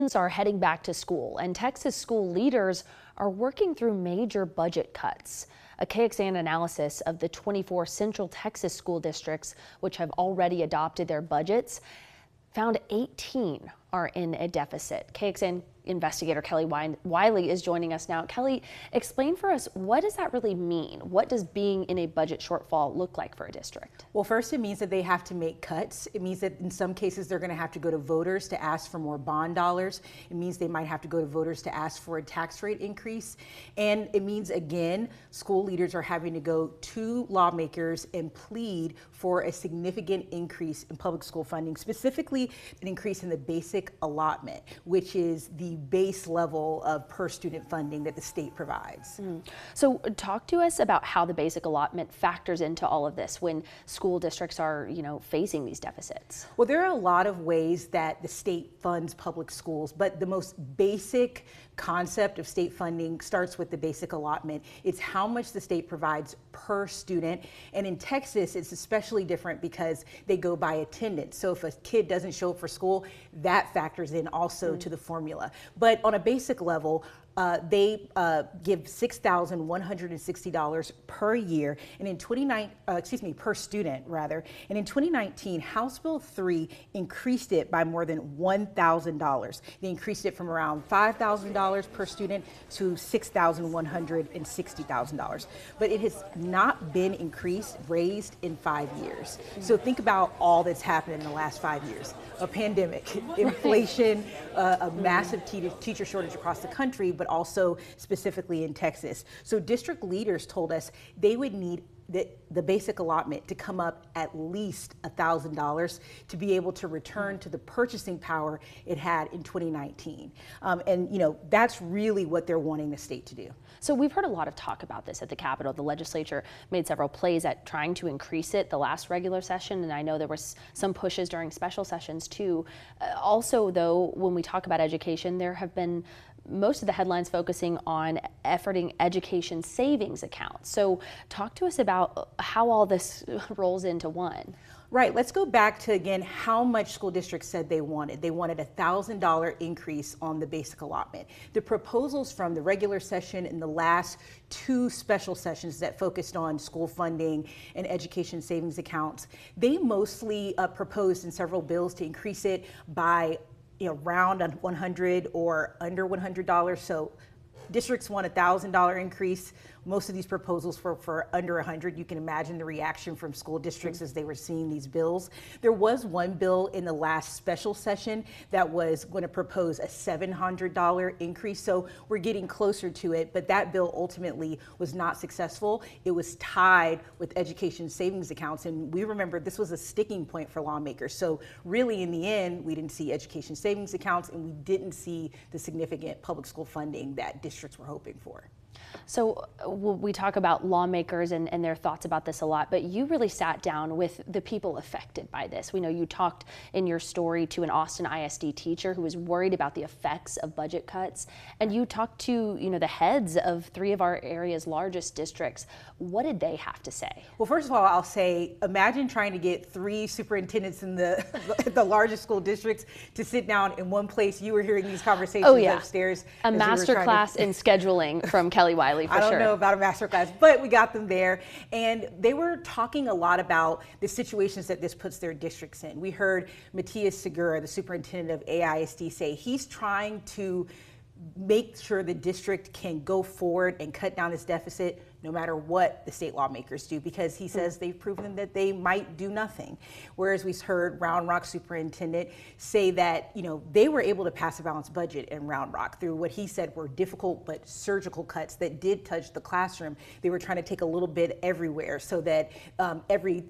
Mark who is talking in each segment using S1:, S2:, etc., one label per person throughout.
S1: Are heading back to school, and Texas school leaders are working through major budget cuts. A KXAN analysis of the 24 Central Texas school districts, which have already adopted their budgets, found 18 are in a deficit. KXAN investigator Kelly Wiley is joining us now. Kelly, explain for us, what does that really mean? What does being in a budget shortfall look like for a district?
S2: Well, first, it means that they have to make cuts. It means that in some cases they're going to have to go to voters to ask for more bond dollars. It means they might have to go to voters to ask for a tax rate increase. And it means, again, school leaders are having to go to lawmakers and plead for a significant increase in public school funding, specifically an increase in the basic allotment, which is the base level of per student funding that the state provides.
S1: So talk to us about how the basic allotment factors into all of this when school districts are, facing these deficits.
S2: Well, there are a lot of ways that the state funds public schools, but the most basic concept of state funding starts with the basic allotment. It's how much the state provides per student. And in Texas, it's especially different because they go by attendance. So if a kid doesn't show up for school, that factors in also to the formula. But on a basic level, they give $6,160 per year, and in per student rather. And in 2019, House Bill 3 increased it by more than $1,000. They increased it from around $5,000 per student to $6,160,000. But it has not been raised in 5 years. So think about all that's happened in the last 5 years: a pandemic, inflation, a massive teacher shortage across the country, but also specifically in Texas. So district leaders told us they would need the basic allotment to come up at least $1,000 to be able to return to the purchasing power it had in 2019. And that's really what they're wanting the state to do.
S1: So we've heard a lot of talk about this at the Capitol. The legislature made several plays at trying to increase it the last regular session, and I know there was some pushes during special sessions too. Also, though, when we talk about education, there have been most of the headlines focusing on efforting education savings accounts. So talk to us about how all this rolls into one.
S2: Right, let's go back to, again, how much school districts said they wanted. They wanted a $1,000 increase on the basic allotment. The proposals from the regular session and the last two special sessions that focused on school funding and education savings accounts, they mostly proposed in several bills to increase it by around $100 or under $100. So districts want a $1,000 increase. Most of these proposals for under 100. You can imagine the reaction from school districts as they were seeing these bills. There was one bill in the last special session that was going to propose a $700 increase. So we're getting closer to it, but that bill ultimately was not successful. It was tied with education savings accounts, and we remember this was a sticking point for lawmakers. So really, in the end, we didn't see education savings accounts, and we didn't see the significant public school funding that districts were hoping for.
S1: So we talk about lawmakers and their thoughts about this a lot, but you really sat down with the people affected by this. We know you talked in your story to an Austin ISD teacher who was worried about the effects of budget cuts, and you talked to the heads of three of our area's largest districts. What did they have to say?
S2: Well, first of all, I'll say, imagine trying to get three superintendents in the largest school districts to sit down in one place. You were hearing these conversations upstairs.
S1: A master class in scheduling from Kelly Wiley, for sure.
S2: I don't know about a master class, but we got them there. And they were talking a lot about the situations that this puts their districts in. We heard Matias Segura, the superintendent of AISD, say he's trying to make sure the district can go forward and cut down its deficit no matter what the state lawmakers do, because he says they've proven that they might do nothing. Whereas we heard Round Rock superintendent say that, they were able to pass a balanced budget in Round Rock through what he said were difficult but surgical cuts that did touch the classroom. They were trying to take a little bit everywhere so that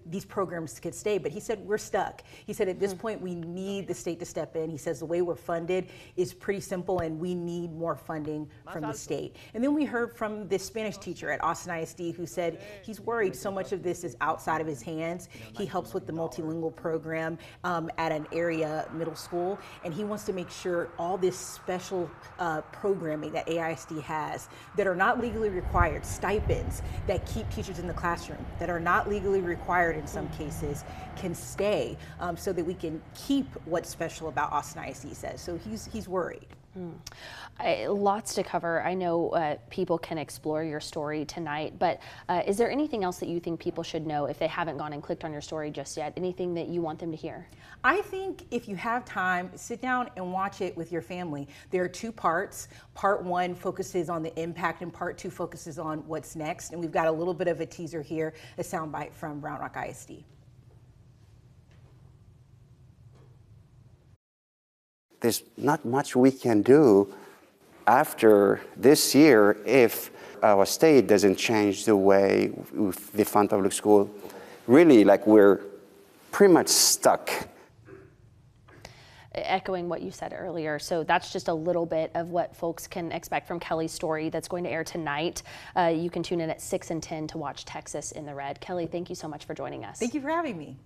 S2: these programs could stay. But he said, we're stuck. He said, at this point, we need the state to step in. He says the way we're funded is pretty simple, and we need more funding from the state. And then we heard from the Spanish teacher at Austin Austin ISD who said he's worried so much of this is outside of his hands. He helps with the multilingual program at an area middle school, and he wants to make sure all this special programming that AISD has that are not legally required, stipends that keep teachers in the classroom, that are not legally required in some cases, can stay so that we can keep what's special about Austin ISD says. So he's worried.
S1: Lots to cover. I know people can explore your story tonight, but is there anything else that you think people should know if they haven't gone and clicked on your story just yet? Anything that you want them to hear?
S2: I think if you have time, sit down and watch it with your family. There are two parts. Part one focuses on the impact and part two focuses on what's next. And we've got a little bit of a teaser here, a soundbite from Round Rock ISD.
S3: There's not much we can do after this year if our state doesn't change the way we fund public school. Really, like, we're pretty much stuck.
S1: Echoing what you said earlier, so that's just a little bit of what folks can expect from Kelly's story that's going to air tonight. You can tune in at 6 and 10 to watch Texas in the Red. Kelly, thank you so much for joining us.
S2: Thank you for having me.